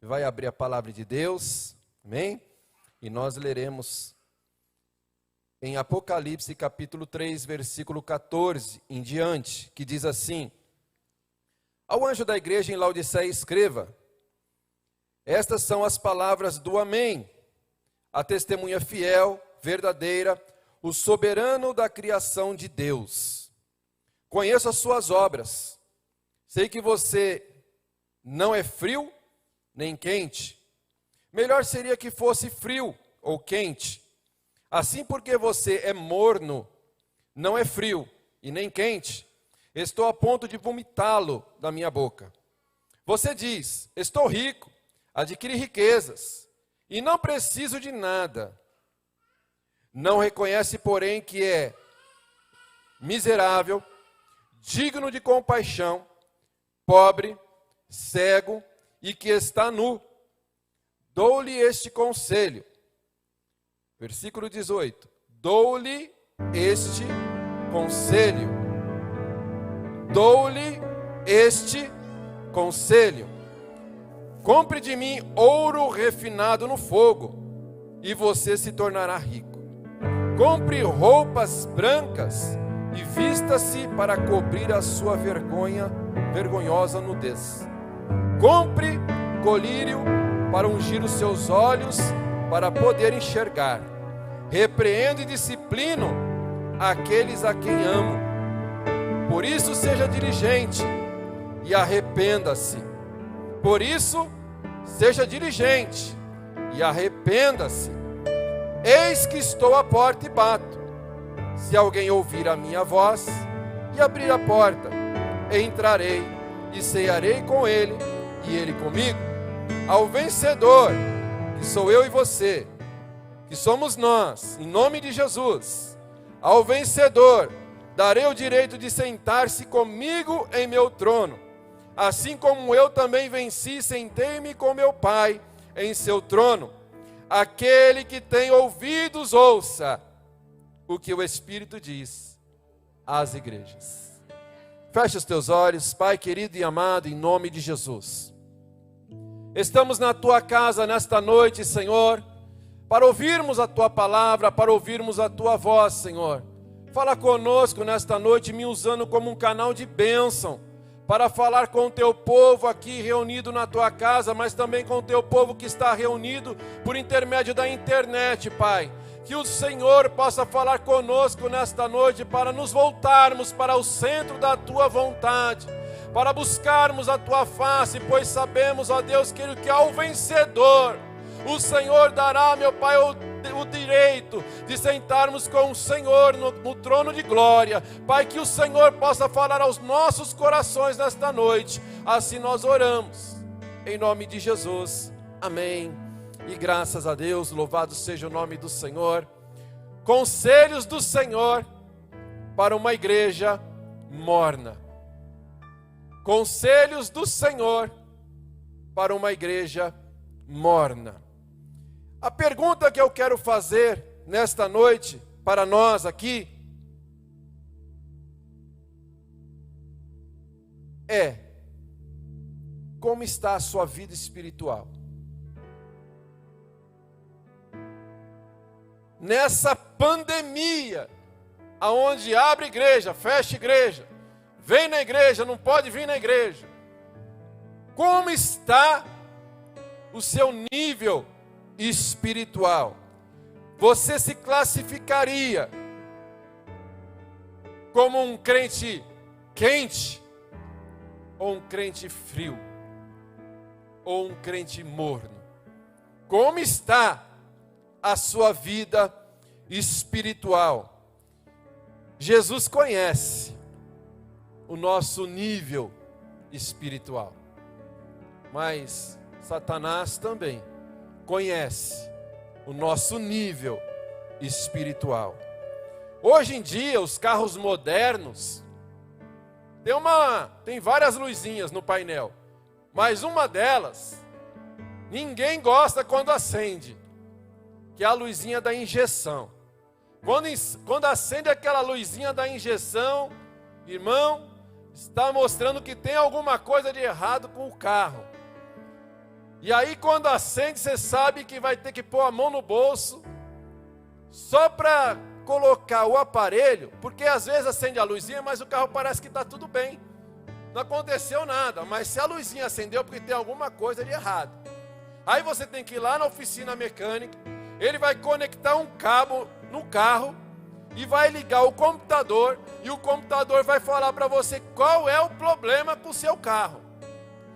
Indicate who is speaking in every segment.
Speaker 1: vai abrir a palavra de Deus, amém? E nós leremos em Apocalipse capítulo 3, versículo 14 em diante, que diz assim: Ao anjo da igreja em Laodiceia escreva: Estas são as palavras do Amém, a testemunha fiel, verdadeira, o soberano da criação de Deus. Conheço as suas obras, sei que você não é frio nem quente. Melhor seria que fosse frio ou quente. Assim, porque você é morno, não é frio e nem quente, estou a ponto de vomitá-lo da minha boca. Você diz: estou rico, adquiri riquezas e não preciso de nada. Não reconhece, porém, que é miserável, digno de compaixão, pobre, cego e que está nu. Dou-lhe este conselho. Versículo 18. Dou-lhe este conselho. Dou-lhe este conselho. Compre de mim ouro refinado no fogo, e você se tornará rico. Compre roupas brancas e vista-se para cobrir a sua vergonhosa nudez. Compre colírio para ungir os seus olhos, para poder enxergar. Repreendo e disciplino aqueles a quem amo. Por isso seja diligente e arrependa-se. Por isso seja diligente e arrependa-se. Eis que estou à porta e bato. Se alguém ouvir a minha voz e abrir a porta, entrarei e cearei com ele e ele comigo. Ao vencedor, que sou eu e você, que somos nós, em nome de Jesus, ao vencedor darei o direito de sentar-se comigo em meu trono, assim como eu também venci e sentei-me com meu Pai em seu trono. Aquele que tem ouvidos, ouça o que o Espírito diz às igrejas. Feche os teus olhos, Pai querido e amado, em nome de Jesus. Estamos na tua casa nesta noite, Senhor, para ouvirmos a tua palavra, para ouvirmos a tua voz, Senhor. Fala conosco nesta noite, me usando como um canal de bênção, para falar com o teu povo aqui reunido na tua casa, mas também com o teu povo que está reunido por intermédio da internet, Pai. Que o Senhor possa falar conosco nesta noite para nos voltarmos para o centro da tua vontade, para buscarmos a tua face, pois sabemos, ó Deus, que ao vencedor, o Senhor dará, meu Pai, o direito de sentarmos com o Senhor no trono de glória. Pai, que o Senhor possa falar aos nossos corações nesta noite. Assim nós oramos, em nome de Jesus, amém. E graças a Deus, louvado seja o nome do Senhor. Conselhos do Senhor para uma igreja morna. Conselhos do Senhor para uma igreja morna. A pergunta que eu quero fazer nesta noite para nós aqui é: como está a sua vida espiritual? Nessa pandemia, aonde abre igreja, fecha igreja, vem na igreja, não pode vir na igreja. Como está o seu nível espiritual? Você se classificaria como um crente quente, ou um crente frio, ou um crente morno? Como está a sua vida espiritual? Jesus conhece o nosso nível espiritual, mas Satanás também conhece o nosso nível espiritual. Hoje em dia, os carros modernos tem várias luzinhas no painel, mas uma delas ninguém gosta quando acende, que é a luzinha da injeção. Quando acende aquela luzinha da injeção, irmão, está mostrando que tem alguma coisa de errado com o carro. E aí quando acende, você sabe que vai ter que pôr a mão no bolso, só para colocar o aparelho, porque às vezes acende a luzinha, mas o carro parece que está tudo bem. Não aconteceu nada, mas se a luzinha acendeu, porque tem alguma coisa de errado. Aí você tem que ir lá na oficina mecânica, ele vai conectar um cabo no carro, e vai ligar o computador, e o computador vai falar para você qual é o problema com o seu carro.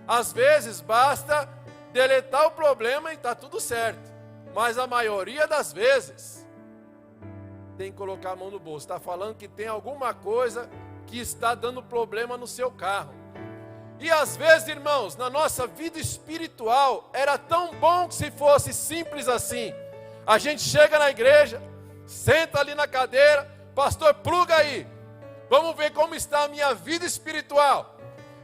Speaker 1: Às vezes basta deletar o problema e está tudo certo, mas a maioria das vezes tem que colocar a mão no bolso. Está falando que tem alguma coisa que está dando problema no seu carro. E às vezes, irmãos, na nossa vida espiritual, era tão bom que se fosse simples assim. A gente chega na igreja, senta ali na cadeira, pastor, pluga aí, vamos ver como está a minha vida espiritual,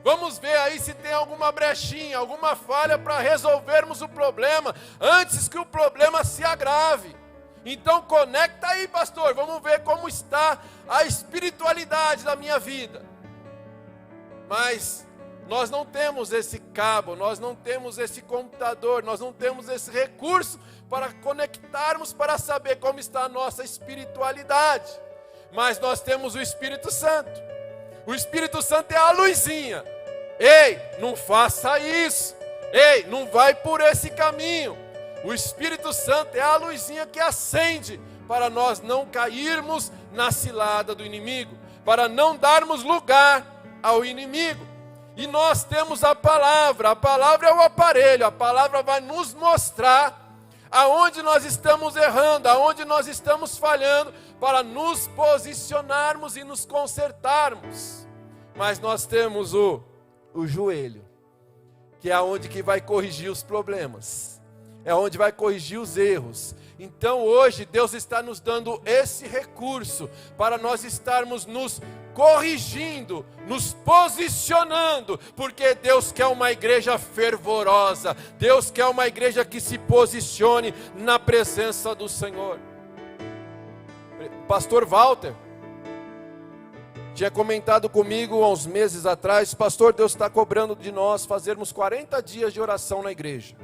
Speaker 1: vamos ver aí se tem alguma brechinha, alguma falha para resolvermos o problema, antes que o problema se agrave. Então conecta aí, pastor, vamos ver como está a espiritualidade da minha vida. Mas nós não temos esse cabo, nós não temos esse computador, nós não temos esse recurso para conectarmos, para saber como está a nossa espiritualidade. Mas nós temos o Espírito Santo. O Espírito Santo é a luzinha. Ei, não faça isso. Ei, não vai por esse caminho. O Espírito Santo é a luzinha que acende para nós não cairmos na cilada do inimigo, para não darmos lugar ao inimigo. E nós temos a palavra é o aparelho, a palavra vai nos mostrar aonde nós estamos errando, aonde nós estamos falhando, para nos posicionarmos e nos consertarmos. Mas nós temos o joelho, que é aonde que vai corrigir os problemas, é onde vai corrigir os erros. Então hoje Deus está nos dando esse recurso, para nós estarmos nos corrigindo, nos posicionando, porque Deus quer uma igreja fervorosa, Deus quer uma igreja que se posicione na presença do Senhor. Pastor Walter tinha comentado comigo há uns meses atrás, pastor, Deus está cobrando de nós fazermos 40 dias de oração na igreja.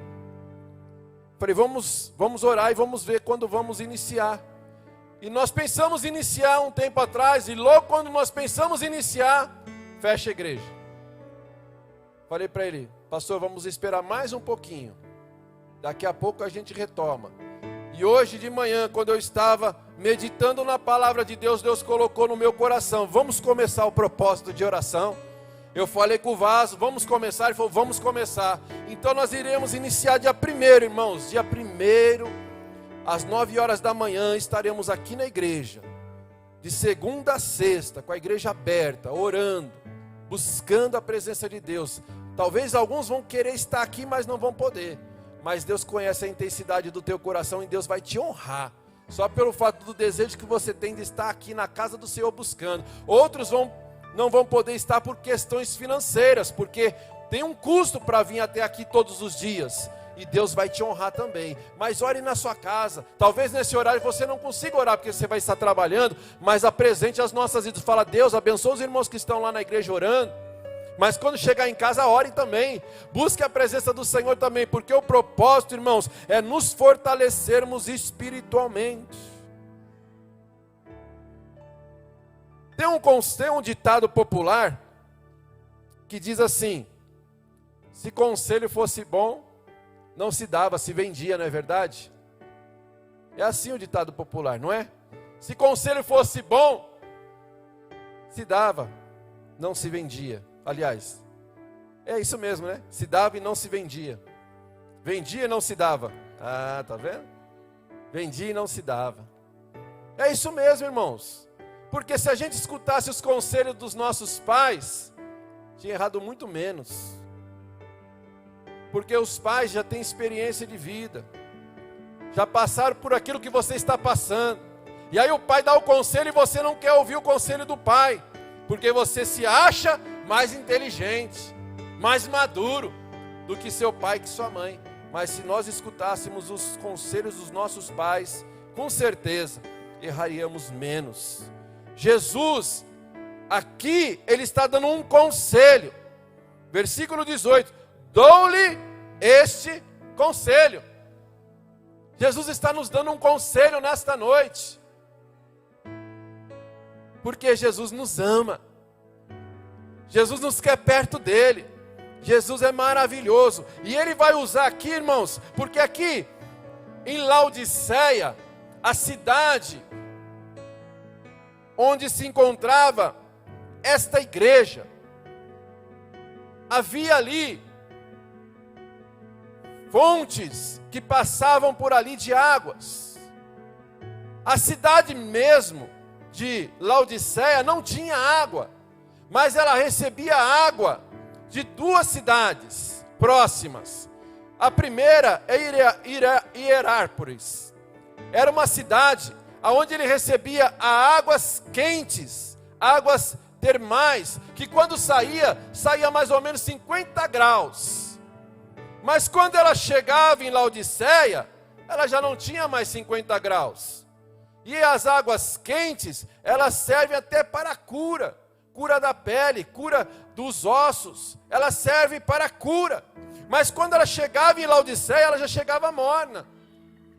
Speaker 1: Falei, vamos orar e vamos ver quando vamos iniciar. E nós pensamos iniciar um tempo atrás, e logo quando nós pensamos iniciar, fecha a igreja. Falei para ele, pastor, vamos esperar mais um pouquinho, daqui a pouco a gente retoma. E hoje de manhã, quando eu estava meditando na palavra de Deus, Deus colocou no meu coração, vamos começar o propósito de oração. Eu falei com o Vaso, vamos começar, ele falou, vamos começar. Então nós iremos iniciar dia 1º, irmãos, dia 1º, às 9 horas da manhã, estaremos aqui na igreja, de segunda a sexta, com a igreja aberta, orando, buscando a presença de Deus. Talvez alguns vão querer estar aqui, mas não vão poder. Mas Deus conhece a intensidade do teu coração e Deus vai te honrar, só pelo fato do desejo que você tem de estar aqui na casa do Senhor buscando. Outros não vão poder estar por questões financeiras, porque tem um custo para vir até aqui todos os dias. E Deus vai te honrar também. Mas ore na sua casa. Talvez nesse horário você não consiga orar, porque você vai estar trabalhando, mas apresente as nossas vidas. Fala, Deus, abençoa os irmãos que estão lá na igreja orando. Mas quando chegar em casa, ore também. Busque a presença do Senhor também, porque o propósito, irmãos, é nos fortalecermos espiritualmente. Tem um ditado popular que diz assim: se conselho fosse bom, não se dava, se vendia, não é verdade? É assim o ditado popular, não é? Se conselho fosse bom, se dava, não se vendia. Aliás, é isso mesmo, né? Se dava e não se vendia. Vendia e não se dava. Ah, tá vendo? Vendia e não se dava. É isso mesmo, irmãos. Porque se a gente escutasse os conselhos dos nossos pais, tinha errado muito menos. Porque os pais já têm experiência de vida, já passaram por aquilo que você está passando. E aí o pai dá o conselho e você não quer ouvir o conselho do pai, porque você se acha mais inteligente, mais maduro do que seu pai, que sua mãe. Mas se nós escutássemos os conselhos dos nossos pais, com certeza erraríamos menos. Jesus, aqui, ele está dando um conselho. Versículo 18: dou-lhe este Conselho. Jesus está nos dando um conselho nesta noite. Porque Jesus nos ama. Jesus nos quer perto dele. Jesus é maravilhoso. E ele vai usar aqui, irmãos, porque aqui em Laodiceia, a cidade onde se encontrava esta igreja, havia ali fontes que passavam por ali de águas. A cidade mesmo de Laodiceia não tinha água, mas ela recebia água de duas cidades próximas. A primeira é Hierápolis. Era uma cidade onde ele recebia águas quentes, águas termais, que quando saía mais ou menos 50 graus. Mas quando ela chegava em Laodiceia, ela já não tinha mais 50 graus. E as águas quentes, elas servem até para cura da pele, cura dos ossos, ela serve para cura. Mas quando ela chegava em Laodiceia, ela já chegava morna,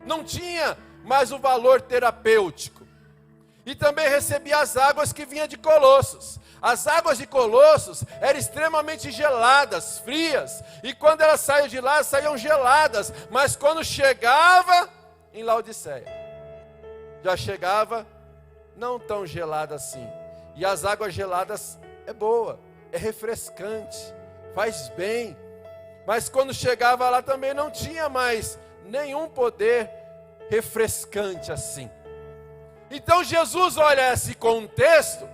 Speaker 1: não tinha mais o valor terapêutico. E também recebia as águas que vinham de Colossos. As águas de Colossos eram extremamente geladas, frias, e quando elas saíam de lá, saíam geladas, mas quando chegava em Laodiceia, já chegava não tão gelada assim. E as águas geladas é boa, é refrescante, faz bem, mas quando chegava lá também não tinha mais nenhum poder refrescante assim. Então Jesus olha esse contexto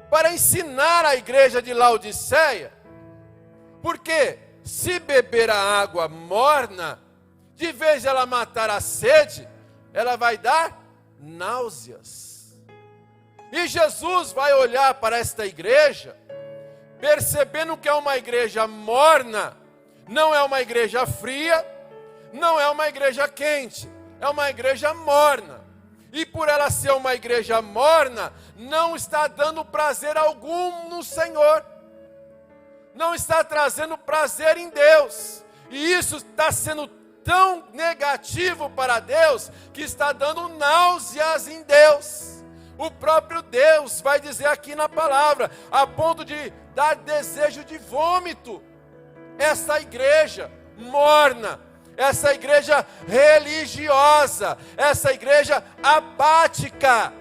Speaker 1: para ensinar a igreja de Laodiceia, porque se beber a água morna, de vez de ela matar a sede, ela vai dar náuseas. E Jesus vai olhar para esta igreja, percebendo que é uma igreja morna, não é uma igreja fria, não é uma igreja quente, é uma igreja morna. E por ela ser uma igreja morna, não está dando prazer algum no Senhor, não está trazendo prazer em Deus, e isso está sendo tão negativo para Deus, que está dando náuseas em Deus. O próprio Deus vai dizer aqui na palavra, a ponto de dar desejo de vômito. Essa igreja morna, essa igreja religiosa, essa igreja apática,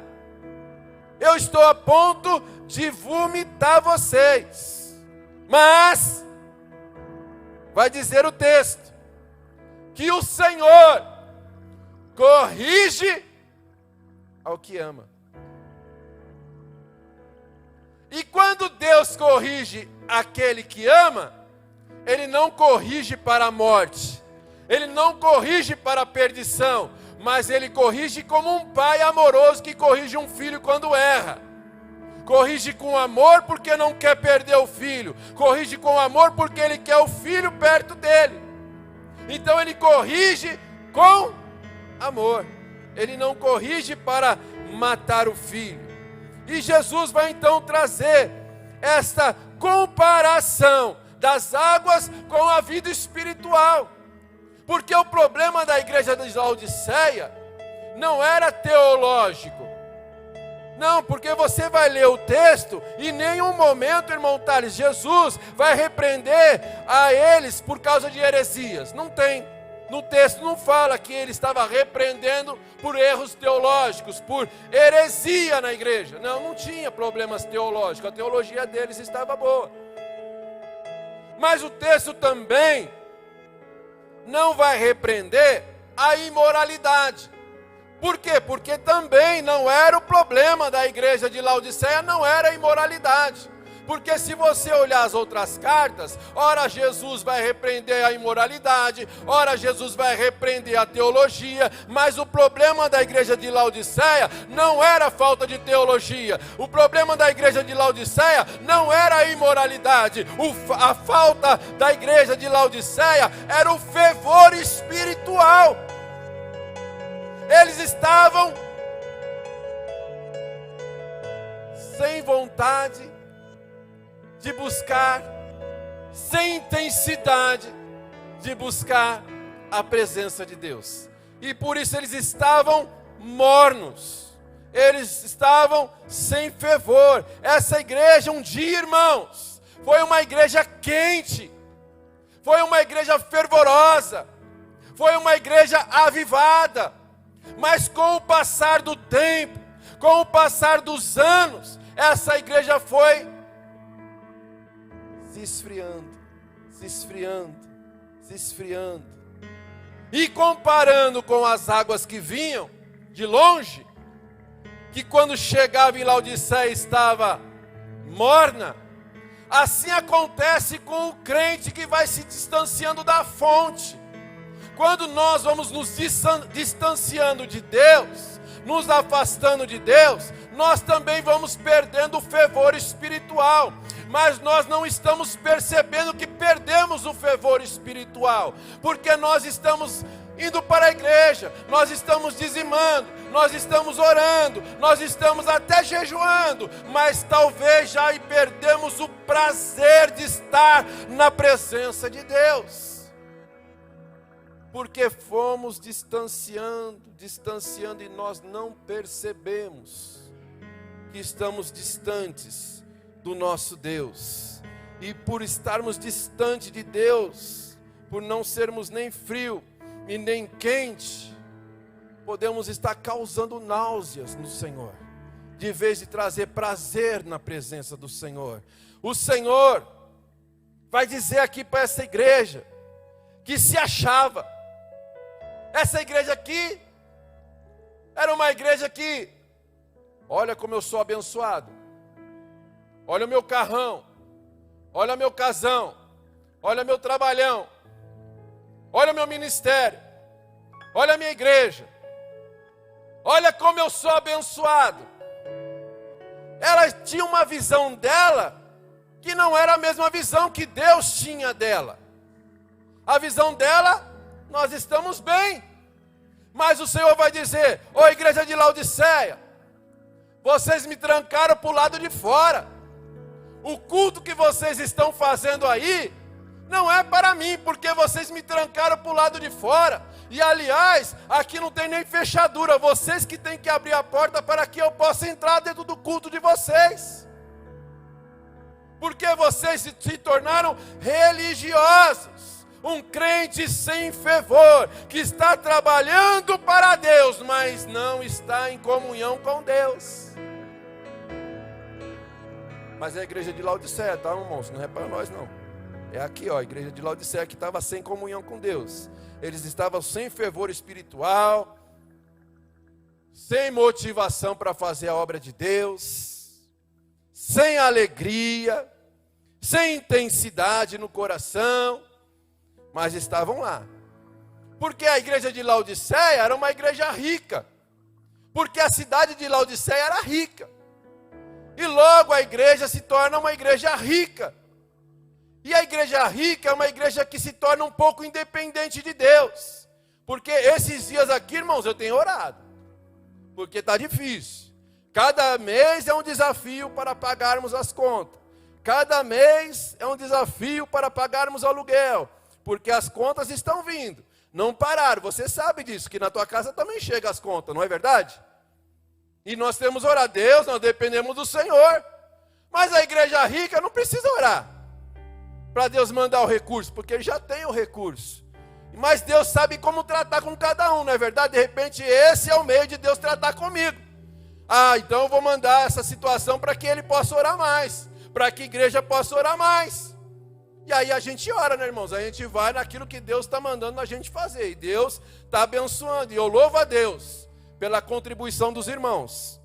Speaker 1: eu estou a ponto de vomitar vocês. Mas, vai dizer o texto, que o Senhor corrige ao que ama. E quando Deus corrige aquele que ama, Ele não corrige para a morte, Ele não corrige para a perdição, mas Ele corrige como um pai amoroso que corrige um filho quando erra. Corrige com amor porque não quer perder o filho, corrige com amor porque Ele quer o filho perto dele. Então Ele corrige com amor, Ele não corrige para matar o filho. E Jesus vai então trazer esta comparação das águas com a vida espiritual. Porque o problema da igreja de Laodiceia não era teológico. Não, porque você vai ler o texto e em nenhum momento, irmão Thales, Jesus vai repreender a eles por causa de heresias. Não tem. No texto não fala que ele estava repreendendo por erros teológicos, por heresia na igreja. Não tinha problemas teológicos, a teologia deles estava boa. Mas o texto também não vai repreender a imoralidade. Por quê? Porque também não era o problema da igreja de Laodiceia, não era a imoralidade. Porque se você olhar as outras cartas, ora Jesus vai repreender a imoralidade, ora Jesus vai repreender a teologia, mas o problema da igreja de Laodiceia não era a falta de teologia, o problema da igreja de Laodiceia não era a imoralidade, a falta da igreja de Laodiceia era o fervor espiritual. Eles estavam sem vontade de buscar, sem intensidade, de buscar a presença de Deus. E por isso eles estavam mornos. Eles estavam sem fervor. Essa igreja um dia, irmãos, foi uma igreja quente. Foi uma igreja fervorosa. Foi uma igreja avivada. Mas com o passar do tempo, com o passar dos anos, essa igreja foi se esfriando, se esfriando, se esfriando. E comparando com as águas que vinham de longe, que quando chegava em Laodiceia estava morna, assim acontece com o crente que vai se distanciando da fonte. Quando nós vamos nos distanciando de Deus, nos afastando de Deus, nós também vamos perdendo o fervor espiritual. Mas nós não estamos percebendo que perdemos o fervor espiritual, porque nós estamos indo para a igreja, nós estamos dizimando, nós estamos orando, nós estamos até jejuando, mas talvez já perdemos o prazer de estar na presença de Deus. Porque fomos distanciando e nós não percebemos que estamos distantes do nosso Deus. E por estarmos distante de Deus, por não sermos nem frio e nem quente, podemos estar causando náuseas no Senhor, de vez de trazer prazer na presença do Senhor. O Senhor vai dizer aqui para essa igreja que se achava. Essa igreja aqui era uma igreja que, olha como eu sou abençoado, olha o meu carrão, olha meu casão, olha meu trabalhão, olha o meu ministério, olha a minha igreja, olha como eu sou abençoado. Ela tinha uma visão dela que não era a mesma visão que Deus tinha dela. A visão dela, nós estamos bem, mas o Senhor vai dizer: ô igreja de Laodiceia, vocês me trancaram para o lado de fora. O culto que vocês estão fazendo aí não é para mim, porque vocês me trancaram para o lado de fora. E aliás, aqui não tem nem fechadura, vocês que têm que abrir a porta para que eu possa entrar dentro do culto de vocês. Porque vocês se tornaram religiosos. Um crente sem fervor, que está trabalhando para Deus, mas não está em comunhão com Deus. Mas é a igreja de Laodiceia, tá, irmãos? Não é para nós, não. É aqui, ó, a igreja de Laodiceia que estava sem comunhão com Deus. Eles estavam sem fervor espiritual, sem motivação para fazer a obra de Deus, sem alegria, sem intensidade no coração, mas estavam lá. Porque a igreja de Laodiceia era uma igreja rica. Porque a cidade de Laodiceia era rica. E logo a igreja se torna uma igreja rica. E a igreja rica é uma igreja que se torna um pouco independente de Deus. Porque esses dias aqui, irmãos, eu tenho orado. Porque está difícil. Cada mês é um desafio para pagarmos as contas. Cada mês é um desafio para pagarmos o aluguel. Porque as contas estão vindo. Não pararam. Você sabe disso, que na tua casa também chegam as contas, não é verdade? E nós temos orar a Deus, nós dependemos do Senhor. Mas a igreja rica não precisa orar para Deus mandar o recurso, porque Ele já tem o recurso. Mas Deus sabe como tratar com cada um, não é verdade? De repente esse é o meio de Deus tratar comigo. Ah, então eu vou mandar essa situação para que Ele possa orar mais, para que a igreja possa orar mais. E aí a gente ora, né, irmãos? A gente vai naquilo que Deus está mandando a gente fazer. E Deus está abençoando. E eu louvo a Deus pela contribuição dos irmãos.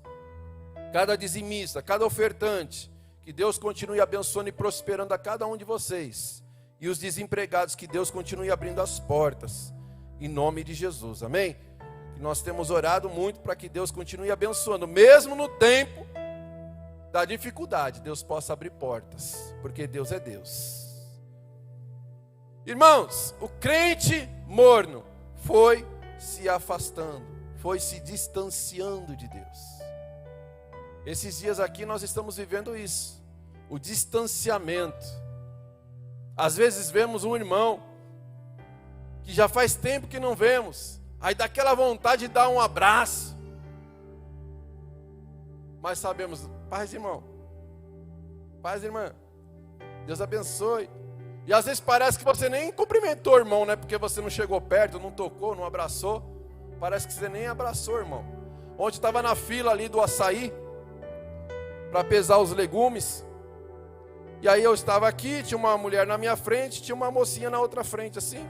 Speaker 1: Cada dizimista, cada ofertante. Que Deus continue abençoando e prosperando a cada um de vocês. E os desempregados, que Deus continue abrindo as portas. Em nome de Jesus, amém? E nós temos orado muito para que Deus continue abençoando. Mesmo no tempo da dificuldade, Deus possa abrir portas. Porque Deus é Deus. Irmãos, o crente morno foi se afastando, foi se distanciando de Deus. Esses dias aqui nós estamos vivendo isso, o distanciamento. Às vezes vemos um irmão que já faz tempo que não vemos. Aí dá aquela vontade de dar um abraço. Mas sabemos, paz, irmão, paz, irmã, Deus abençoe. E às vezes parece que você nem cumprimentou o irmão, né? Porque você não chegou perto, não tocou, não abraçou. Parece que você nem abraçou, irmão. Ontem estava na fila ali do açaí, para pesar os legumes. E aí eu estava aqui, tinha uma mulher na minha frente, tinha uma mocinha na outra frente, assim.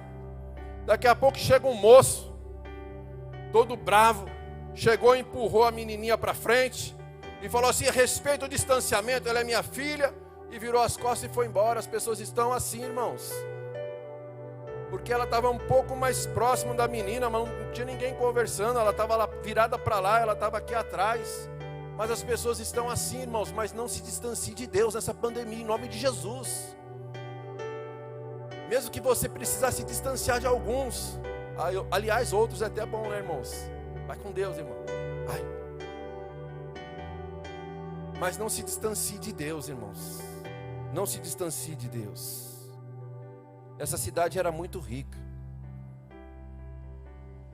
Speaker 1: Daqui a pouco chega um moço, todo bravo, chegou e empurrou a menininha para frente, e falou assim, respeita o distanciamento, ela é minha filha, e virou as costas e foi embora. As pessoas estão assim, irmãos, porque ela estava um pouco mais próxima da menina, mas não tinha ninguém conversando, ela estava lá virada para lá, ela estava aqui atrás. Mas as pessoas estão assim, irmãos, mas não se distancie de Deus nessa pandemia, em nome de Jesus. Mesmo que você precisar se distanciar de alguns, aliás, outros é até bom, né, irmãos? Vai com Deus, irmão, vai. Mas não se distancie de Deus, irmãos. Não se distancie de Deus. Essa cidade era muito rica.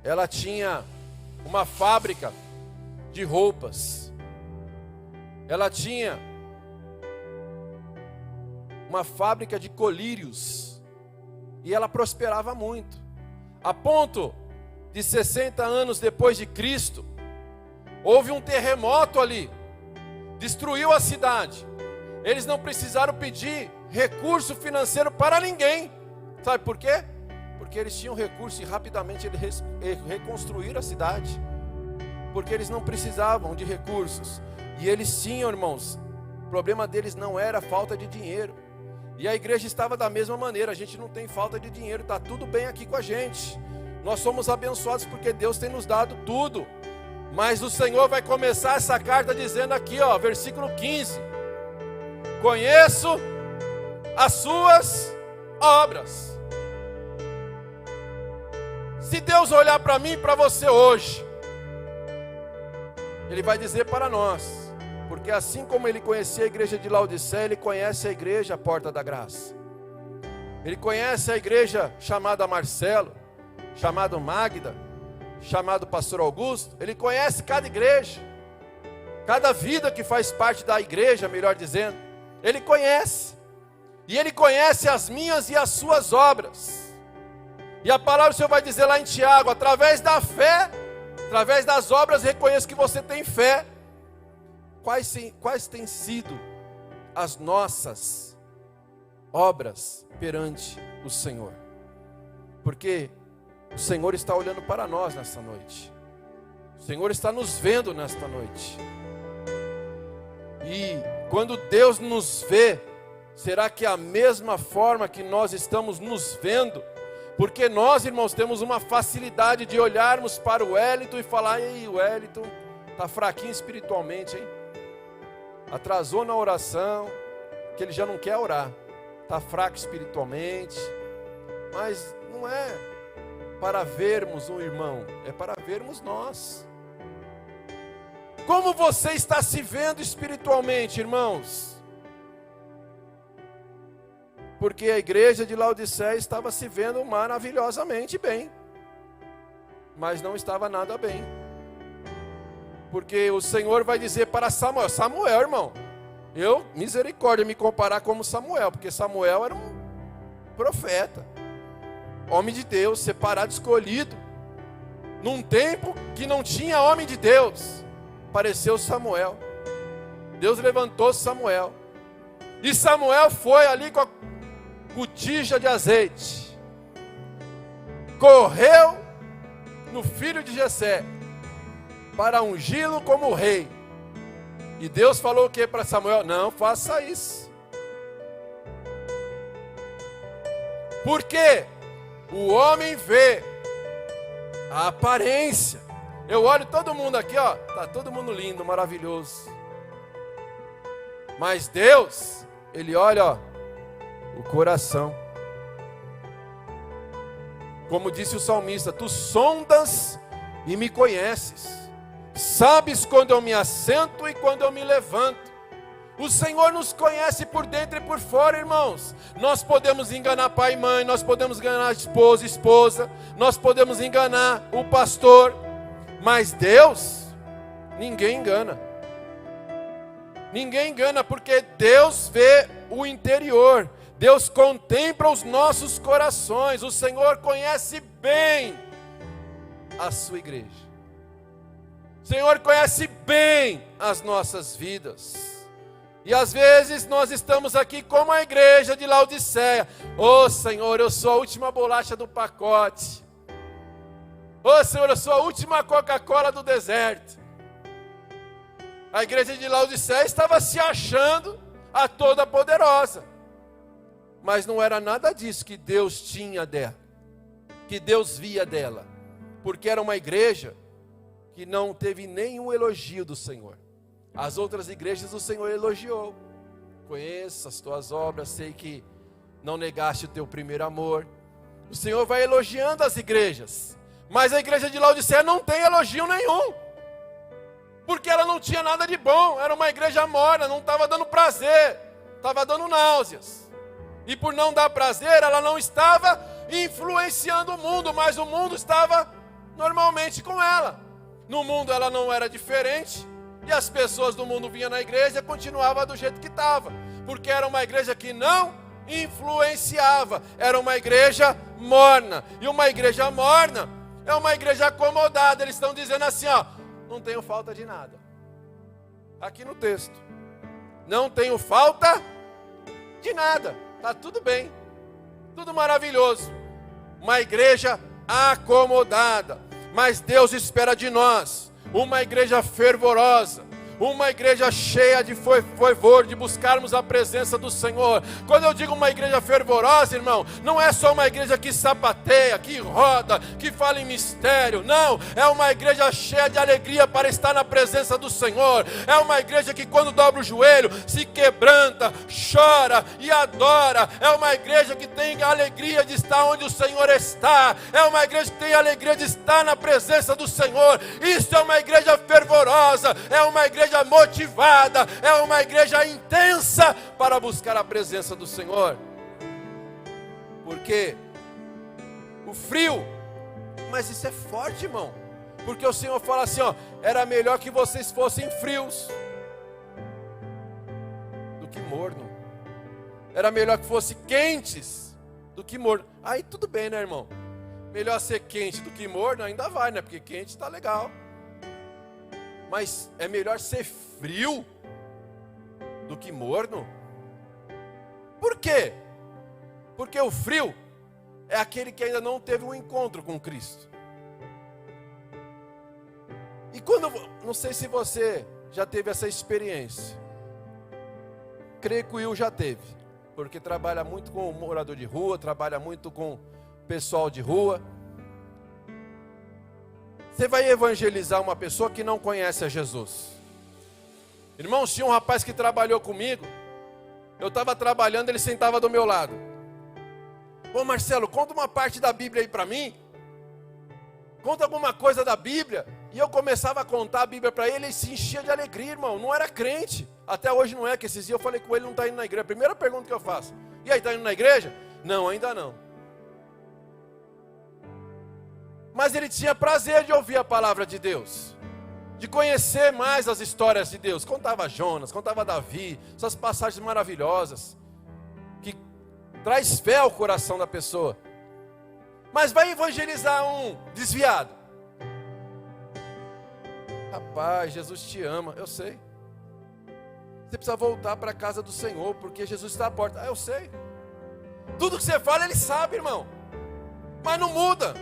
Speaker 1: Ela tinha uma fábrica de roupas. Ela tinha uma fábrica de colírios. E ela prosperava muito. A ponto de 60 anos depois de Cristo, houve um terremoto ali. Destruiu a cidade. Eles não precisaram pedir recurso financeiro para ninguém. Sabe por quê? Porque eles tinham recurso e rapidamente eles reconstruíram a cidade. Porque eles não precisavam de recursos. E eles tinham, irmãos, o problema deles não era a falta de dinheiro. E a igreja estava da mesma maneira. A gente não tem falta de dinheiro, está tudo bem aqui com a gente. Nós somos abençoados porque Deus tem nos dado tudo. Mas o Senhor vai começar essa carta dizendo aqui, ó, versículo 15. Conheço as suas obras. Se Deus olhar para mim e para você hoje, Ele vai dizer para nós, porque assim como Ele conhecia a igreja de Laodiceia, Ele conhece a igreja Porta da Graça. Ele conhece a igreja chamada Marcelo, chamado Magda, chamado Pastor Augusto. Ele conhece cada igreja, cada vida que faz parte da igreja, melhor dizendo. Ele conhece, e Ele conhece as minhas e as suas obras. E a palavra do Senhor vai dizer lá em Tiago, através da fé, através das obras, reconheço que você tem fé. Quais têm sido as nossas obras perante o Senhor? Porque o Senhor está olhando para nós nesta noite. O Senhor está nos vendo nesta noite. E quando Deus nos vê, será que é a mesma forma que nós estamos nos vendo? Porque nós, irmãos, temos uma facilidade de olharmos para o Wellington e falar, ei, o Wellington está fraquinho espiritualmente, hein? Atrasou na oração, que ele já não quer orar. Está fraco espiritualmente. Mas não é para vermos um irmão, é para vermos nós. Como você está se vendo espiritualmente, irmãos? Porque a igreja de Laodiceia estava se vendo maravilhosamente bem, mas não estava nada bem. Porque o Senhor vai dizer para Samuel, Samuel, irmão, misericórdia, me comparar como Samuel, porque Samuel era um profeta, homem de Deus, separado, escolhido, num tempo que não tinha homem de Deus. Apareceu Samuel, Deus levantou Samuel, e Samuel foi ali com a botija de azeite, correu no filho de Jessé, para ungí-lo como rei. E Deus falou o que para Samuel? Não faça isso. Porque o homem vê a aparência. Eu olho todo mundo aqui, ó, tá todo mundo lindo, maravilhoso. Mas Deus, Ele olha, ó, o coração. Como disse o salmista, tu sondas e me conheces. Sabes quando eu me assento e quando eu me levanto. O Senhor nos conhece por dentro e por fora, irmãos. Nós podemos enganar pai e mãe, nós podemos enganar esposa e esposa, nós podemos enganar o pastor, mas Deus, ninguém engana. Ninguém engana, porque Deus vê o interior. Deus contempla os nossos corações. O Senhor conhece bem a sua igreja. O Senhor conhece bem as nossas vidas. E às vezes nós estamos aqui como a igreja de Laodiceia. Ô Senhor, eu sou a última bolacha do pacote. Ô Senhor, eu sou a última Coca-Cola do deserto. A igreja de Laodiceia estava se achando a toda poderosa. Mas não era nada disso que Deus tinha dela, que Deus via dela. Porque era uma igreja que não teve nenhum elogio do Senhor. As outras igrejas o Senhor elogiou. Conheço as tuas obras, sei que não negaste o teu primeiro amor. O Senhor vai elogiando as igrejas. Mas a igreja de Laodiceia não tem elogio nenhum. Porque ela não tinha nada de bom. Era uma igreja morna, não estava dando prazer, estava dando náuseas. E por não dar prazer, ela não estava influenciando o mundo, mas o mundo estava normalmente com ela. No mundo ela não era diferente. E as pessoas do mundo vinham na igreja e continuavam do jeito que estava. Porque era uma igreja que não influenciava. Era uma igreja morna. E uma igreja morna é uma igreja acomodada. Eles estão dizendo assim, ó, não tenho falta de nada. Aqui no texto. Não tenho falta de nada. Está tudo bem. Tudo maravilhoso. Uma igreja acomodada. Mas Deus espera de nós uma igreja fervorosa, uma igreja cheia de fervor, de buscarmos a presença do Senhor. Quando eu digo uma igreja fervorosa, irmão, não é só uma igreja que sapateia, que roda, que fala em mistério. Não, é uma igreja cheia de alegria para estar na presença do Senhor. É uma igreja que quando dobra o joelho, se quebranta, chora e adora. É uma igreja que tem a alegria de estar onde o Senhor está. É uma igreja que tem a alegria de estar na presença do Senhor. Isso é uma igreja fervorosa, é uma igreja motivada, é uma igreja intensa para buscar a presença do Senhor. Porque o frio, mas isso é forte, irmão, porque o Senhor fala assim, ó, era melhor que vocês fossem frios do que morno, era melhor que fossem quentes do que morno. Aí tudo bem, né, irmão? Melhor ser quente do que morno, ainda vai, né? Porque quente tá legal. Mas é melhor ser frio do que morno? Por quê? Porque o frio é aquele que ainda não teve um encontro com Cristo. E quando, não sei se você já teve essa experiência. Creio que o Will já teve, porque trabalha muito com morador de rua, trabalha muito com pessoal de rua. Você vai evangelizar uma pessoa que não conhece a Jesus. Irmãos, tinha um rapaz que trabalhou comigo. Eu estava trabalhando, ele sentava do meu lado. Pô, Marcelo, conta uma parte da Bíblia aí para mim. Conta alguma coisa da Bíblia. E eu começava a contar a Bíblia para ele, ele se enchia de alegria, irmão. Não era crente. Até hoje não é, que esses dias eu falei com ele, não está indo na igreja. A primeira pergunta que eu faço. E aí, está indo na igreja? Não, ainda não. Mas ele tinha prazer de ouvir a palavra de Deus, de conhecer mais as histórias de Deus. Contava Jonas, contava Davi, essas passagens maravilhosas, que traz fé ao coração da pessoa. Mas vai evangelizar um desviado. Rapaz, Jesus te ama, eu sei. Você precisa voltar para a casa do Senhor, porque Jesus está à porta. Eu sei. Tudo que você fala, ele sabe, irmão. Mas não muda.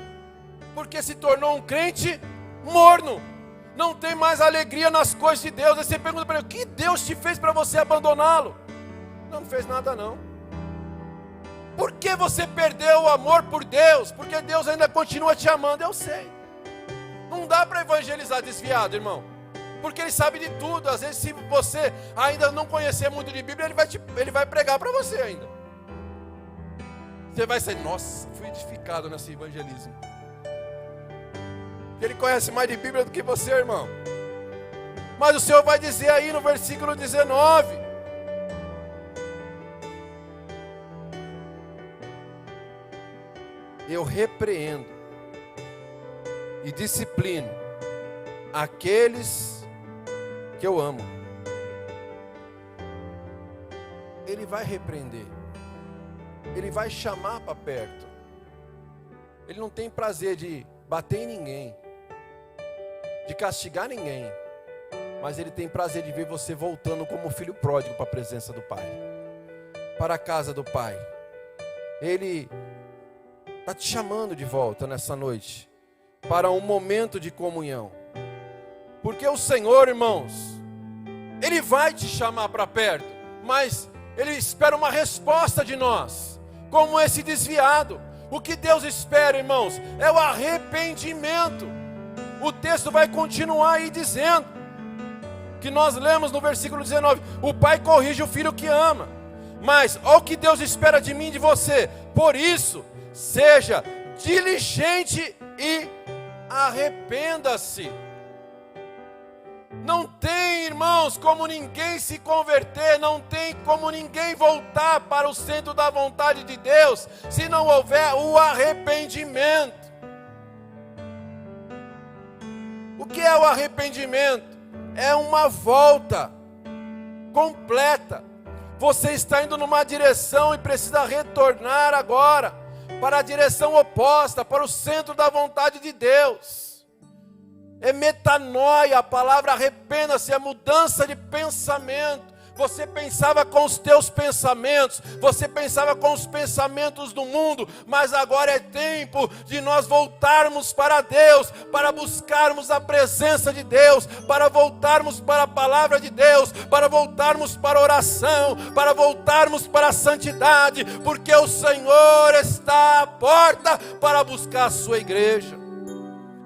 Speaker 1: Porque se tornou um crente morno, não tem mais alegria nas coisas de Deus. Aí você pergunta para ele, o que Deus te fez para você abandoná-lo? Não fez nada não. Por que você perdeu o amor por Deus? Porque Deus ainda continua te amando, eu sei. Não dá para evangelizar desviado, irmão, porque ele sabe de tudo. Às vezes, se você ainda não conhecer muito de Bíblia, ele vai pregar para você ainda. Você vai sair, nossa, fui edificado nesse evangelismo. Ele conhece mais de Bíblia do que você, irmão. Mas o Senhor vai dizer aí no versículo 19: eu repreendo e disciplino aqueles que eu amo. Ele vai repreender. Ele vai chamar para perto. Ele não tem prazer de bater em ninguém, de castigar ninguém, mas Ele tem prazer de ver você voltando como filho pródigo para a presença do Pai, para a casa do Pai. Ele está te chamando de volta nessa noite, para um momento de comunhão. Porque o Senhor, irmãos, Ele vai te chamar para perto, mas Ele espera uma resposta de nós, como esse desviado. O que Deus espera, irmãos, é o arrependimento. O texto vai continuar aí dizendo, que nós lemos no versículo 19, o pai corrige o filho que ama. Mas olha o que Deus espera de mim e de você. Por isso, seja diligente e arrependa-se. Não tem, irmãos, como ninguém se converter, não tem como ninguém voltar para o centro da vontade de Deus, se não houver o arrependimento. O que é o arrependimento? É uma volta completa. Você está indo numa direção e precisa retornar agora para a direção oposta, para o centro da vontade de Deus. É metanoia, a palavra arrependa-se, é mudança de pensamento. Você pensava com os teus pensamentos, você pensava com os pensamentos do mundo, mas agora é tempo de nós voltarmos para Deus, para buscarmos a presença de Deus, para voltarmos para a palavra de Deus, para voltarmos para a oração, para voltarmos para a santidade, porque o Senhor está à porta para buscar a sua igreja.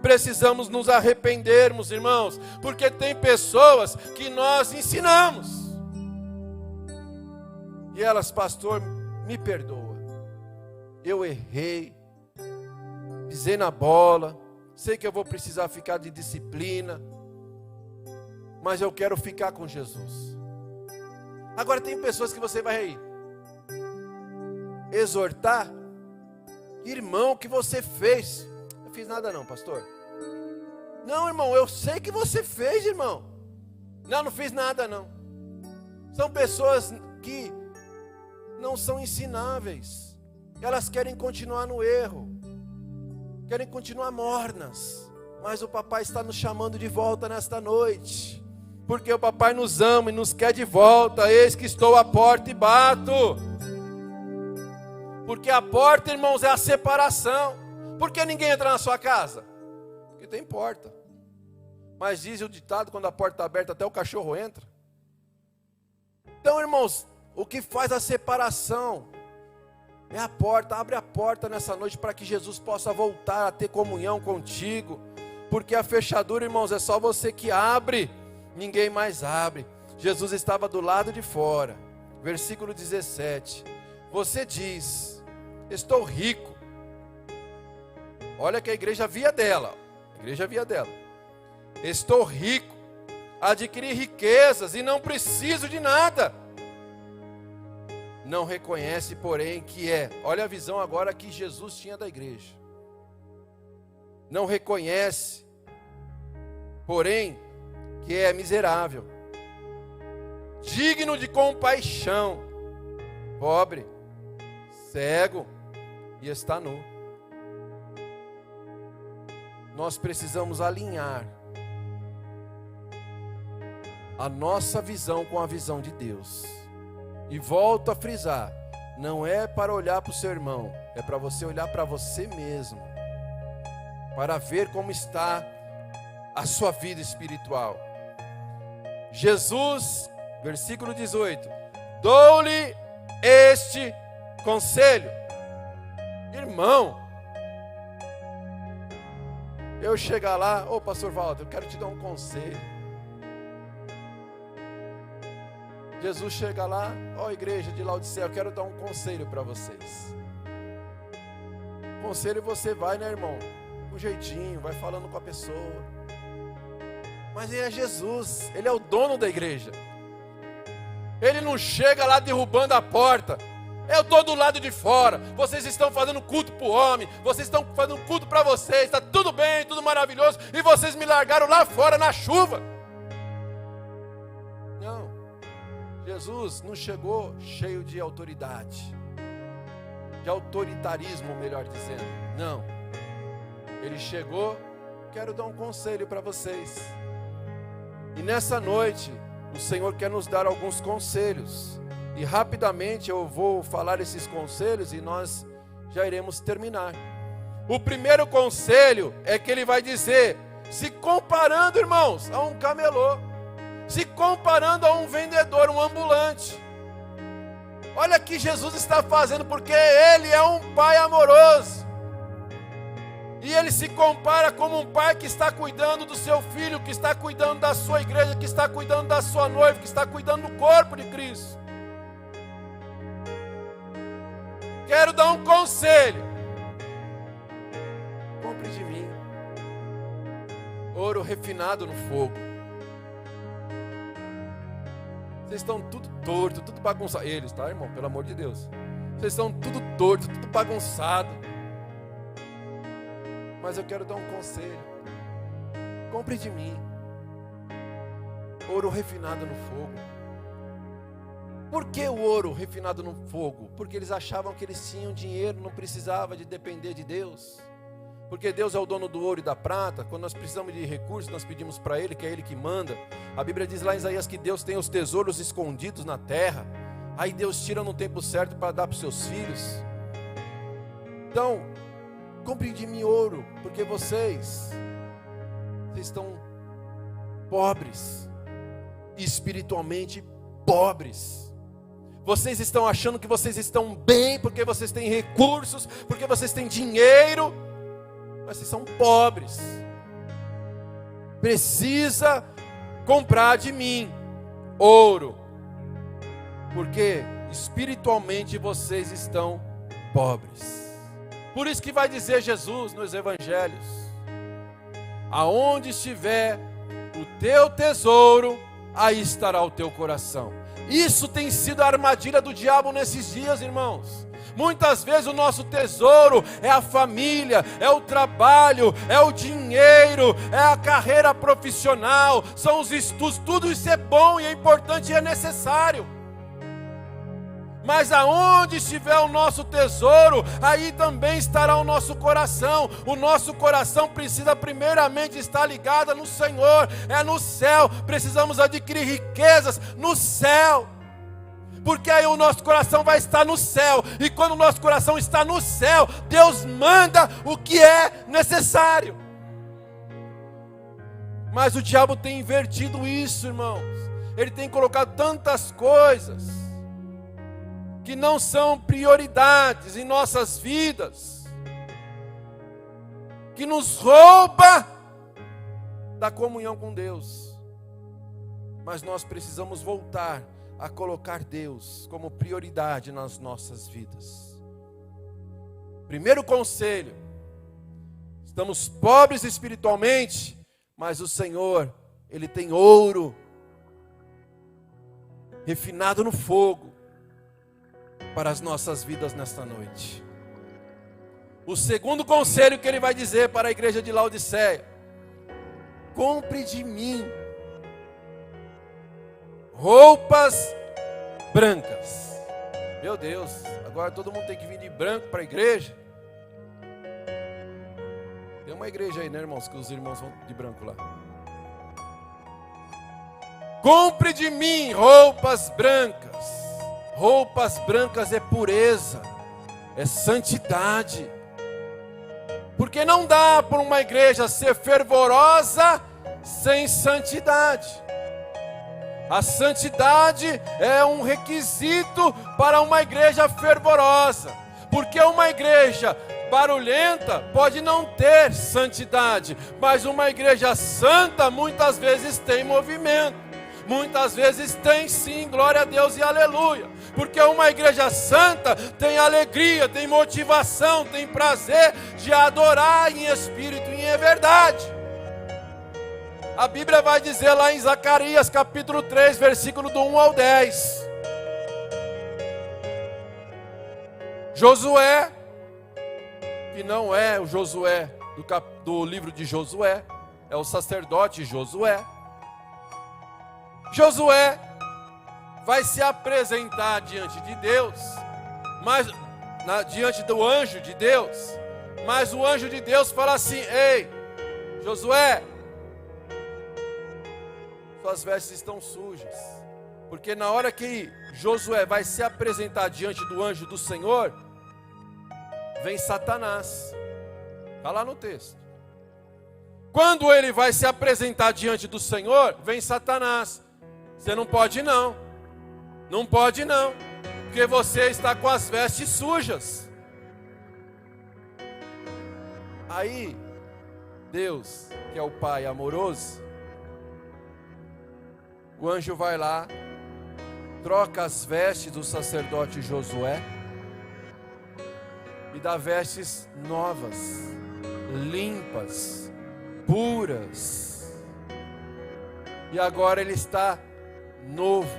Speaker 1: Precisamos nos arrependermos, irmãos, porque tem pessoas que nós ensinamos. E elas, pastor, me perdoa. Eu errei, pisei na bola, sei que eu vou precisar ficar de disciplina, mas eu quero ficar com Jesus. Agora tem pessoas que você vai exortar, irmão, o que você fez? Não fiz nada não, pastor. Não, irmão, eu sei que você fez, irmão. Não fiz nada não. São pessoas que não são ensináveis. Elas querem continuar no erro, querem continuar mornas. Mas o papai está nos chamando de volta nesta noite, porque o papai nos ama e nos quer de volta. Eis que estou à porta e bato. Porque a porta, irmãos, é a separação. Por que ninguém entra na sua casa? Porque tem porta. Mas diz o ditado, quando a porta está aberta, até o cachorro entra. Então, irmãos, o que faz a separação é a porta. Abre a porta nessa noite para que Jesus possa voltar a ter comunhão contigo. Porque a fechadura, irmãos, é só você que abre, ninguém mais abre. Jesus estava do lado de fora. Versículo 17. Você diz, estou rico. Olha que a igreja via dela. A igreja via dela. Estou rico, adquiri riquezas e não preciso de nada. Não reconhece, porém, que olha a visão agora que Jesus tinha da igreja. Não reconhece, porém, que é miserável, digno de compaixão, pobre, cego e está nu. Nós precisamos alinhar a nossa visão com a visão de Deus. E volto a frisar, não é para olhar para o seu irmão, é para você olhar para você mesmo, para ver como está a sua vida espiritual. Jesus, versículo 18, dou-lhe este conselho. Irmão, eu chegar lá, ô pastor Walter, eu quero te dar um conselho. Jesus chega lá, ó igreja de Laodiceia, eu quero dar um conselho para vocês. Conselho você vai, né, irmão? Com jeitinho, vai falando com a pessoa. Mas ele é Jesus, ele é o dono da igreja. Ele não chega lá derrubando a porta. Eu estou do lado de fora, vocês estão fazendo culto para o homem, vocês estão fazendo culto para vocês, está tudo bem, tudo maravilhoso, e vocês me largaram lá fora na chuva. Não, Jesus não chegou cheio de autoridade, de autoritarismo, melhor dizendo. Não, Ele chegou, quero dar um conselho para vocês. E nessa noite, o Senhor quer nos dar alguns conselhos. E rapidamente eu vou falar esses conselhos e nós já iremos terminar. O primeiro conselho é que Ele vai dizer, se comparando, irmãos, a um camelô, se comparando a um vendedor, um ambulante. Olha o que Jesus está fazendo, porque Ele é um Pai amoroso. E Ele se compara como um pai que está cuidando do seu filho, que está cuidando da sua igreja, que está cuidando da sua noiva, que está cuidando do corpo de Cristo. Quero dar um conselho. Compre de mim ouro refinado no fogo. Vocês estão tudo torto, tudo bagunçado. Eles, tá, irmão? Pelo amor de Deus. Vocês estão tudo torto, tudo bagunçado. Mas eu quero dar um conselho. Compre de mim ouro refinado no fogo. Por que o ouro refinado no fogo? Porque eles achavam que eles tinham dinheiro, não precisava de depender de Deus. Porque Deus é o dono do ouro e da prata. Quando nós precisamos de recursos, nós pedimos para Ele, que é Ele que manda. A Bíblia diz lá em Isaías que Deus tem os tesouros escondidos na terra. Aí Deus tira no tempo certo para dar para os seus filhos. Então, compre de mim ouro, porque vocês estão pobres, espiritualmente pobres. Vocês estão achando que vocês estão bem, porque vocês têm recursos, porque vocês têm dinheiro, mas vocês são pobres. Precisa comprar de mim ouro, porque espiritualmente vocês estão pobres. Por isso que vai dizer Jesus nos evangelhos: aonde estiver o teu tesouro, aí estará o teu coração. Isso tem sido a armadilha do diabo nesses dias, irmãos. Muitas vezes o nosso tesouro é a família, é o trabalho, é o dinheiro, é a carreira profissional, são os estudos. Tudo isso é bom e é importante e é necessário. Mas aonde estiver o nosso tesouro, aí também estará o nosso coração. O nosso coração precisa primeiramente estar ligado no Senhor, é no céu. Precisamos adquirir riquezas no céu, porque aí o nosso coração vai estar no céu. E quando o nosso coração está no céu, Deus manda o que é necessário. Mas o diabo tem invertido isso, irmãos. Ele tem colocado tantas coisas que não são prioridades em nossas vidas, que nos rouba da comunhão com Deus. Mas nós precisamos voltar a colocar Deus como prioridade nas nossas vidas. Primeiro conselho: estamos pobres espiritualmente, mas o Senhor, Ele tem ouro refinado no fogo para as nossas vidas nesta noite. O segundo conselho que Ele vai dizer para a igreja de Laodiceia: compre de mim roupas brancas. Meu Deus, agora todo mundo tem que vir de branco para a igreja. Tem uma igreja aí, né, irmãos, que os irmãos vão de branco lá. Compre de mim roupas brancas. Roupas brancas é pureza, é santidade. Porque não dá para uma igreja ser fervorosa sem santidade. A santidade é um requisito para uma igreja fervorosa. Porque uma igreja barulhenta pode não ter santidade, mas uma igreja santa muitas vezes tem movimento. Muitas vezes tem sim, glória a Deus e aleluia. Porque uma igreja santa tem alegria, tem motivação, tem prazer de adorar em espírito e em verdade. A Bíblia vai dizer lá em Zacarias capítulo 3, versículo do 1 ao 10. Josué, que não é o Josué do livro de Josué, é o sacerdote Josué. Josué vai se apresentar diante de Deus, diante do anjo de Deus, mas o anjo de Deus fala assim: ei, Josué, suas vestes estão sujas. Porque na hora que Josué vai se apresentar diante do anjo do Senhor, vem Satanás. Está lá no texto. Quando ele vai se apresentar diante do Senhor, vem Satanás. Você não pode não. Não pode não. Porque você está com as vestes sujas. Aí, Deus, que é o Pai amoroso, o anjo vai lá, troca as vestes do sacerdote Josué e dá vestes novas, limpas, puras. E agora ele está novo.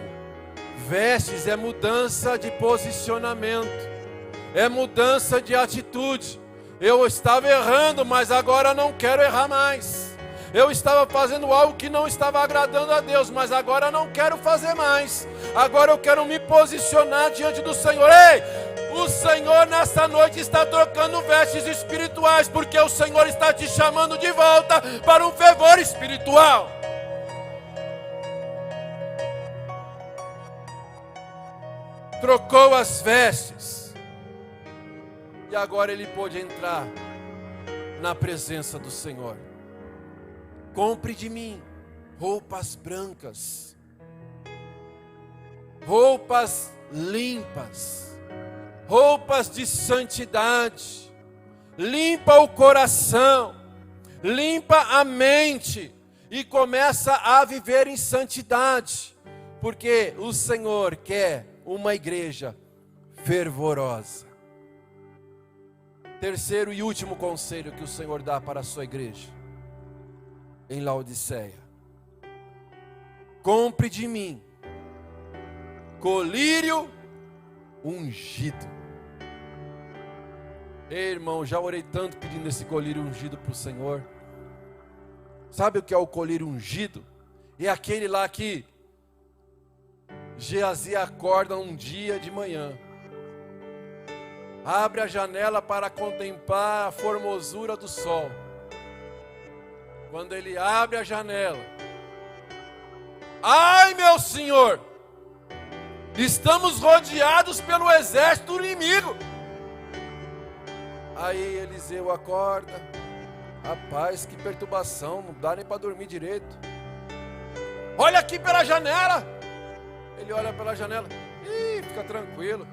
Speaker 1: Vestes é mudança de posicionamento, é mudança de atitude. Eu estava errando, mas agora não quero errar mais. Eu estava fazendo algo que não estava agradando a Deus, mas agora não quero fazer mais. Agora eu quero me posicionar diante do Senhor. Ei, o Senhor nessa noite está trocando vestes espirituais, porque o Senhor está te chamando de volta para um fervor espiritual. Trocou as vestes e agora ele pôde entrar na presença do Senhor. Compre de mim roupas brancas, roupas limpas, roupas de santidade. Limpa o coração, limpa a mente e começa a viver em santidade, porque o Senhor quer uma igreja fervorosa. Terceiro e último conselho que o Senhor dá para a sua igreja em Laodiceia: compre de mim colírio ungido. Ei, irmão, já orei tanto pedindo esse colírio ungido para o Senhor. Sabe o que é o colírio ungido? É aquele lá que Geazi acorda um dia de manhã, abre a janela para contemplar a formosura do sol. Quando ele abre a janela, ai meu Senhor, estamos rodeados pelo exército inimigo. Aí Eliseu acorda, rapaz, que perturbação, não dá nem para dormir direito. Olha aqui pela janela. Ele olha pela janela, fica tranquilo.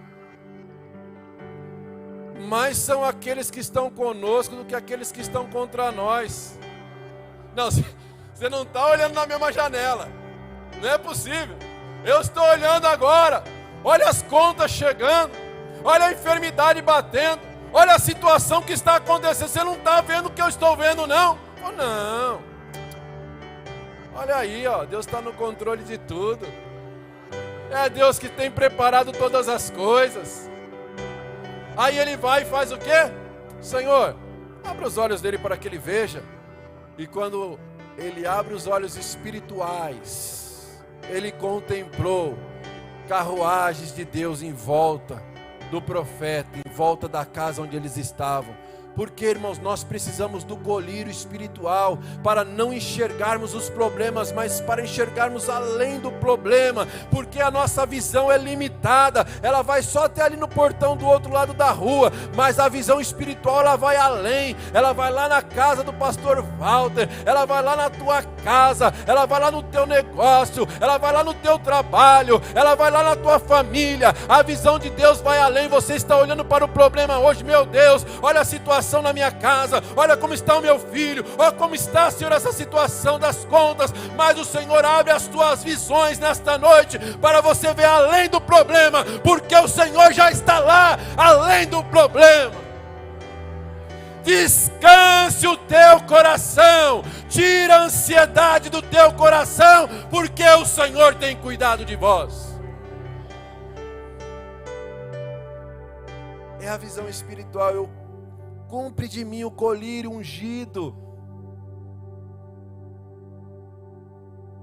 Speaker 1: Mais são aqueles que estão conosco do que aqueles que estão contra nós. Não, você não está olhando na mesma janela. Não é possível. Eu estou olhando agora. Olha as contas chegando. Olha a enfermidade batendo. Olha a situação que está acontecendo. Você não está vendo o que eu estou vendo, não? Oh, não. Olha aí, ó, Deus está no controle de tudo. É Deus que tem preparado todas as coisas. Aí ele vai e faz o quê? Senhor, abra os olhos dele para que ele veja. E quando ele abre os olhos espirituais, ele contemplou carruagens de Deus em volta do profeta, em volta da casa onde eles estavam. Porque, irmãos, nós precisamos do colírio espiritual para não enxergarmos os problemas, mas para enxergarmos além do problema, porque a nossa visão é limitada, ela vai só até ali no portão do outro lado da rua, mas a visão espiritual ela vai além, ela vai lá na casa do pastor Walter, ela vai lá na tua casa, ela vai lá no teu negócio, ela vai lá no teu trabalho, ela vai lá na tua família. A visão de Deus vai além. Você está olhando para o problema hoje, meu Deus, olha a situação na minha casa, olha como está o meu filho, olha como está, Senhor, essa situação das contas, mas o Senhor abre as tuas visões nesta noite, para você ver além do problema, porque o Senhor já está lá, além do problema. Descanse o teu coração, tira a ansiedade do teu coração, porque o Senhor tem cuidado de vós. É a visão espiritual. Cumpre de mim o colírio ungido.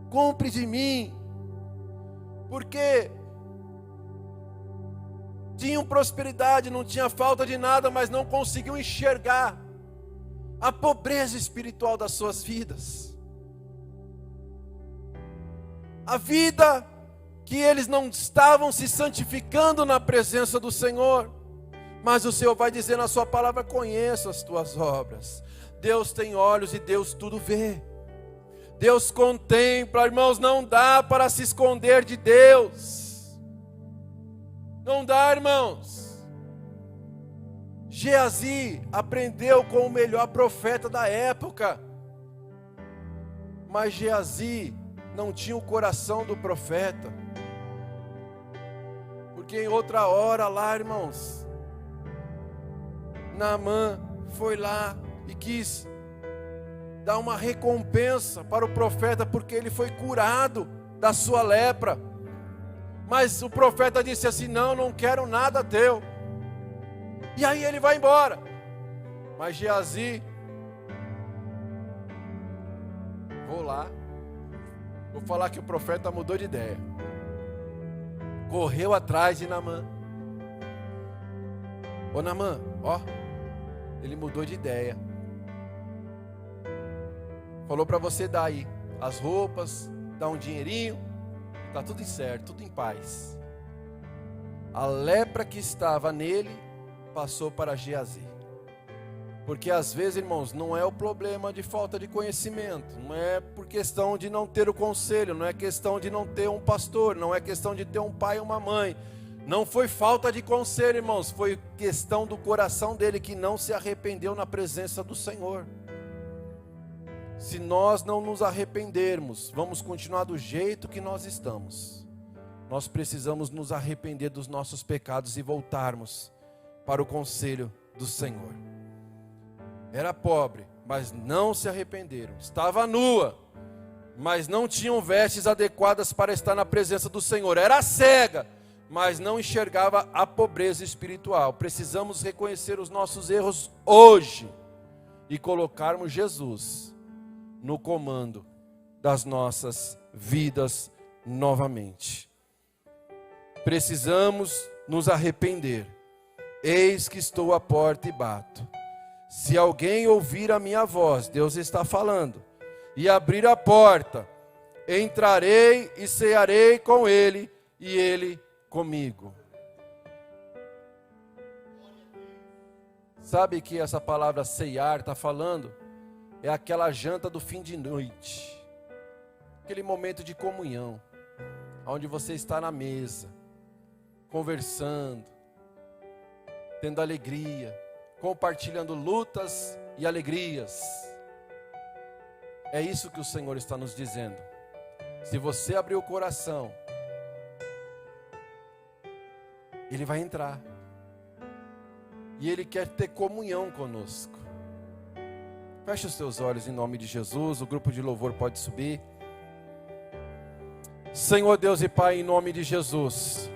Speaker 1: Cumpre de mim. Porque tinham prosperidade, não tinha falta de nada, mas não conseguiam enxergar a pobreza espiritual das suas vidas. A vida que eles não estavam se santificando na presença do Senhor. Mas o Senhor vai dizer na sua palavra: conheço as tuas obras. Deus tem olhos e Deus tudo vê. Deus contempla, irmãos, não dá para se esconder de Deus. Não dá, irmãos. Geazi aprendeu com o melhor profeta da época. Mas Geazi não tinha o coração do profeta. Porque em outra hora lá, irmãos, Naamã foi lá e quis dar uma recompensa para o profeta, porque ele foi curado da sua lepra. Mas o profeta disse assim: não quero nada teu. E aí ele vai embora. Mas Geazi, vou falar que o profeta mudou de ideia. Correu atrás de Naamã. Ô Naamã, ele mudou de ideia. Falou para você dar aí as roupas, dar um dinheirinho, está tudo certo, tudo em paz. A lepra que estava nele passou para Geazi. Porque às vezes, irmãos, não é o problema de falta de conhecimento, não é por questão de não ter o conselho, não é questão de não ter um pastor, não é questão de ter um pai e uma mãe. Não foi falta de conselho, irmãos, foi questão do coração dele que não se arrependeu na presença do Senhor. Se nós não nos arrependermos, vamos continuar do jeito que nós estamos. Nós precisamos nos arrepender dos nossos pecados e voltarmos para o conselho do Senhor. Era pobre, mas não se arrependeram. Estava nua, mas não tinham vestes adequadas para estar na presença do Senhor. Era cega, mas não enxergava a pobreza espiritual. Precisamos reconhecer os nossos erros hoje e colocarmos Jesus no comando das nossas vidas novamente. Precisamos nos arrepender. Eis que estou à porta e bato. Se alguém ouvir a minha voz, Deus está falando, e abrir a porta, entrarei e cearei com ele e ele comigo. Sabe que essa palavra ceiar está falando? É aquela janta do fim de noite, aquele momento de comunhão, onde você está na mesa, conversando, tendo alegria, compartilhando lutas e alegrias. É isso que o Senhor está nos dizendo. Se você abrir o coração, Ele vai entrar, e Ele quer ter comunhão conosco. Feche os teus olhos em nome de Jesus. O grupo de louvor pode subir. Senhor Deus e Pai, em nome de Jesus,